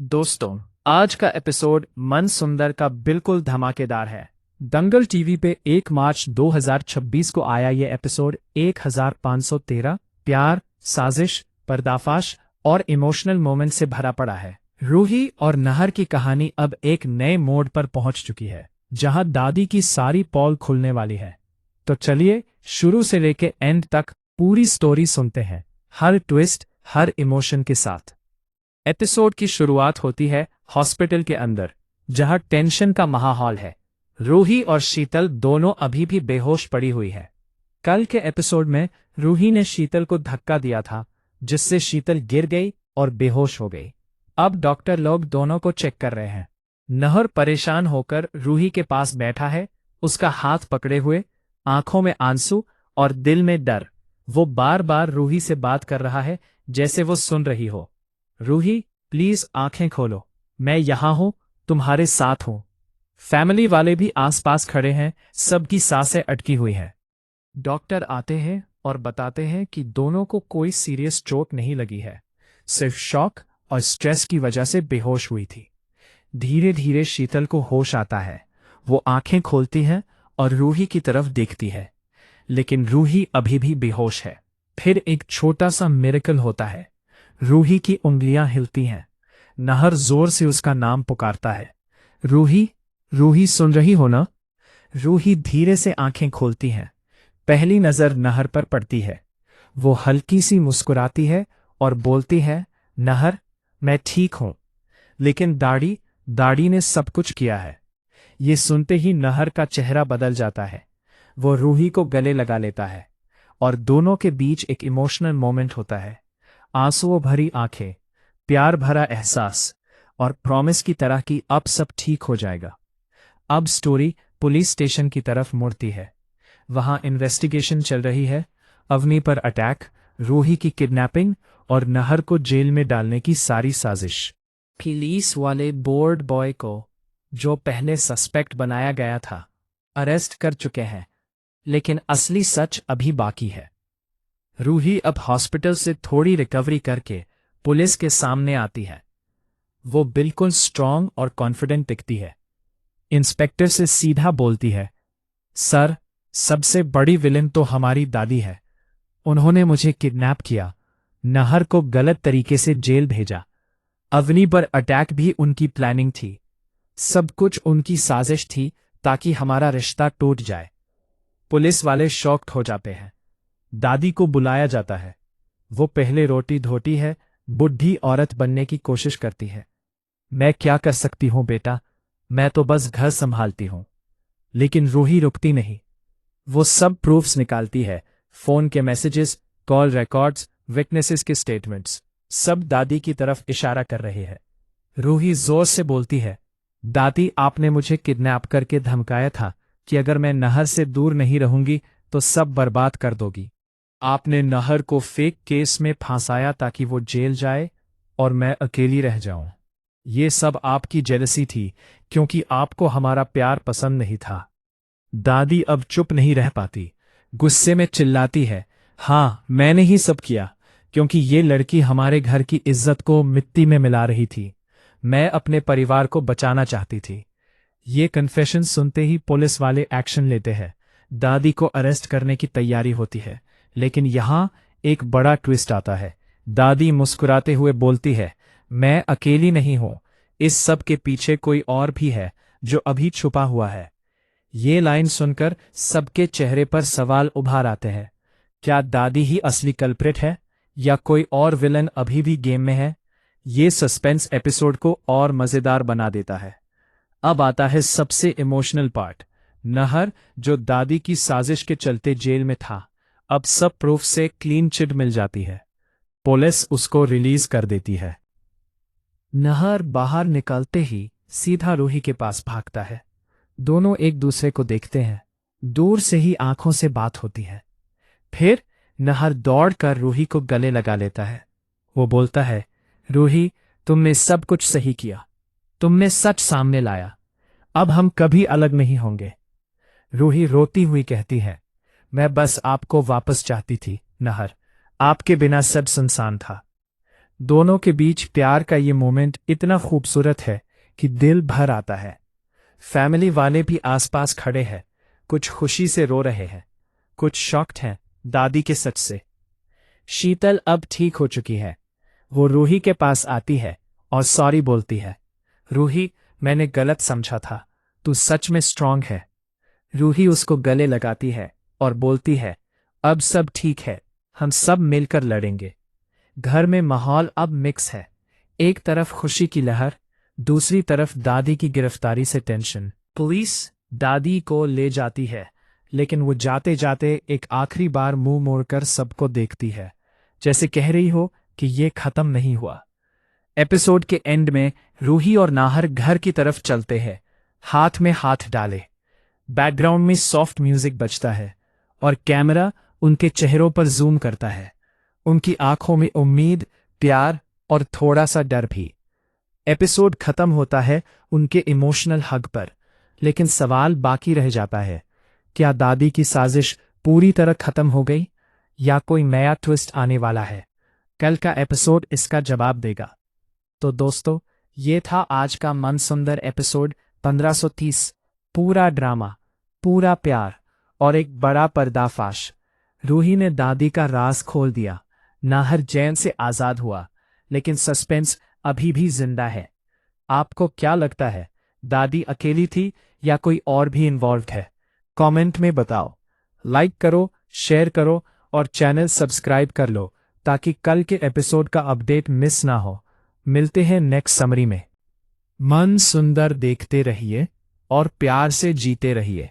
दोस्तों, आज का एपिसोड मन सुंदर का बिल्कुल धमाकेदार है। दंगल टीवी पे 1 मार्च 2026 को आया ये एपिसोड 1513 प्यार, साजिश, पर्दाफाश और इमोशनल मोमेंट से भरा पड़ा है। रूही और नहर की कहानी अब एक नए मोड़ पर पहुंच चुकी है, जहां दादी की सारी पोल खुलने वाली है। तो चलिए शुरू से लेके एंड तक पूरी स्टोरी सुनते हैं, हर ट्विस्ट, हर इमोशन के साथ। एपिसोड की शुरुआत होती है हॉस्पिटल के अंदर, जहां टेंशन का माहौल है। रूही और शीतल दोनों अभी भी बेहोश पड़ी हुई है। कल के एपिसोड में रूही ने शीतल को धक्का दिया था, जिससे शीतल गिर गई और बेहोश हो गई। अब डॉक्टर लोग दोनों को चेक कर रहे हैं। नहर परेशान होकर रूही के पास बैठा है, उसका हाथ पकड़े हुए, आंखों में आंसू और दिल में डर। वो बार बार रूही से बात कर रहा है, जैसे वो सुन रही हो। रूही, प्लीज आंखें खोलो, मैं यहां हूं, तुम्हारे साथ हूं। फैमिली वाले भी आसपास खड़े हैं, सबकी सांसें अटकी हुई हैं। डॉक्टर आते हैं और बताते हैं कि दोनों को कोई सीरियस चोट नहीं लगी है, सिर्फ शॉक और स्ट्रेस की वजह से बेहोश हुई थी। धीरे धीरे शीतल को होश आता है। वो आंखें खोलती है और रूही की तरफ देखती है, लेकिन रूही अभी भी बेहोश है। फिर एक छोटा सा मिरेकल होता है। रूही की उंगलियां हिलती हैं। नहर जोर से उसका नाम पुकारता है, रूही, रूही, सुन रही हो ना? रूही धीरे से आंखें खोलती हैं। पहली नजर नहर पर पड़ती है। वो हल्की सी मुस्कुराती है और बोलती है, नहर, मैं ठीक हूं, लेकिन दाढ़ी दाढ़ी ने सब कुछ किया है। ये सुनते ही नहर का चेहरा बदल जाता है। वो रूही को गले लगा लेता है और दोनों के बीच एक इमोशनल मोमेंट होता है। आंसुओं भरी आंखें, प्यार भरा एहसास और प्रॉमिस की तरह कि अब सब ठीक हो जाएगा। अब स्टोरी पुलिस स्टेशन की तरफ मुड़ती है। वहां इन्वेस्टिगेशन चल रही है। अवनी पर अटैक, रूही की किडनैपिंग और नहर को जेल में डालने की सारी साजिश। पुलिस वाले बोर्ड बॉय को, जो पहले सस्पेक्ट बनाया गया था, अरेस्ट कर चुके हैं, लेकिन असली सच अभी बाकी है। रूही अब हॉस्पिटल से थोड़ी रिकवरी करके पुलिस के सामने आती है। वो बिल्कुल स्ट्रांग और कॉन्फिडेंट दिखती है। इंस्पेक्टर से सीधा बोलती है, सर, सबसे बड़ी विलेन तो हमारी दादी है। उन्होंने मुझे किडनैप किया, नहर को गलत तरीके से जेल भेजा। अवनी पर अटैक भी उनकी प्लानिंग थी। सब कुछ उनकी साजिश थी ताकि हमारा रिश्ता टूट जाए। पुलिस वाले शॉक्ड हो जाते हैं। दादी को बुलाया जाता है। वो पहले रोटी धोती है, बुढ़ी औरत बनने की कोशिश करती है। मैं क्या कर सकती हूं बेटा, मैं तो बस घर संभालती हूं। लेकिन रूही रुकती नहीं। वो सब प्रूफ्स निकालती है, फोन के मैसेजेस, कॉल रिकॉर्ड्स, विटनेसेस के स्टेटमेंट्स, सब दादी की तरफ इशारा कर रहे हैं। रूही जोर से बोलती है, दादी, आपने मुझे किडनैप करके धमकाया था कि अगर मैं नहर से दूर नहीं रहूंगी तो सब बर्बाद कर दोगी। आपने नहर को फेक केस में फंसाया ताकि वो जेल जाए और मैं अकेली रह जाऊं। ये सब आपकी जेलसी थी, क्योंकि आपको हमारा प्यार पसंद नहीं था। दादी अब चुप नहीं रह पाती, गुस्से में चिल्लाती है, हाँ, मैंने ही सब किया, क्योंकि ये लड़की हमारे घर की इज्जत को मिट्टी में मिला रही थी। मैं अपने परिवार को बचाना चाहती थी। ये कन्फेशन सुनते ही पुलिस वाले एक्शन लेते हैं। दादी को अरेस्ट करने की तैयारी होती है, लेकिन यहां एक बड़ा ट्विस्ट आता है। दादी मुस्कुराते हुए बोलती है, मैं अकेली नहीं हूं, इस सब के पीछे कोई और भी है जो अभी छुपा हुआ है। ये लाइन सुनकर सबके चेहरे पर सवाल उभार आते हैं। क्या दादी ही असली कल्प्रिट है या कोई और विलन अभी भी गेम में है? ये सस्पेंस एपिसोड को और मजेदार बना देता है। अब आता है सबसे इमोशनल पार्ट। नहर, जो दादी की साजिश के चलते जेल में था, अब सब प्रूफ से क्लीन चिट मिल जाती है। पुलिस उसको रिलीज कर देती है। नहर बाहर निकलते ही सीधा रूही के पास भागता है। दोनों एक दूसरे को देखते हैं। दूर से ही आंखों से बात होती है। फिर नहर दौड़कर रूही को गले लगा लेता है। वो बोलता है, रूही, तुमने सब कुछ सही किया, तुमने सच सामने लाया, अब हम कभी अलग नहीं होंगे। रूही रोती हुई कहती है, मैं बस आपको वापस चाहती थी नहर, आपके बिना सब सुनसान था। दोनों के बीच प्यार का ये मोमेंट इतना खूबसूरत है कि दिल भर आता है। फैमिली वाले भी आसपास खड़े हैं, कुछ खुशी से रो रहे हैं, कुछ शॉक्ड हैं दादी के सच से। शीतल अब ठीक हो चुकी है। वो रूही के पास आती है और सॉरी बोलती है। रूही, मैंने गलत समझा था, तू सच में स्ट्रांग है। रूही उसको गले लगाती है और बोलती है, अब सब ठीक है, हम सब मिलकर लड़ेंगे। घर में माहौल अब मिक्स है। एक तरफ खुशी की लहर, दूसरी तरफ दादी की गिरफ्तारी से टेंशन। पुलिस दादी को ले जाती है, लेकिन वो जाते जाते एक आखिरी बार मुंह मोड़कर सबको देखती है, जैसे कह रही हो कि ये खत्म नहीं हुआ। एपिसोड के एंड में रूही और नाहर घर की तरफ चलते हैं, हाथ में हाथ डाले। बैकग्राउंड में सॉफ्ट म्यूजिक बजता है और कैमरा उनके चेहरों पर जूम करता है। उनकी आंखों में उम्मीद, प्यार और थोड़ा सा डर भी। एपिसोड खत्म होता है उनके इमोशनल हग पर, लेकिन सवाल बाकी रह जाता है, क्या दादी की साजिश पूरी तरह खत्म हो गई या कोई नया ट्विस्ट आने वाला है? कल का एपिसोड इसका जवाब देगा। तो दोस्तों, ये था आज का मन सुंदर एपिसोड 1530। पूरा ड्रामा, पूरा प्यार और एक बड़ा पर्दाफाश। रूही ने दादी का राज खोल दिया, नाहर जेल से आजाद हुआ, लेकिन सस्पेंस अभी भी जिंदा है। आपको क्या लगता है, दादी अकेली थी या कोई और भी इन्वॉल्व है? कमेंट में बताओ। लाइक करो, शेयर करो और चैनल सब्सक्राइब कर लो ताकि कल के एपिसोड का अपडेट मिस ना हो। मिलते हैं नेक्स्ट समरी में। मन सुंदर देखते रहिए और प्यार से जीते रहिए।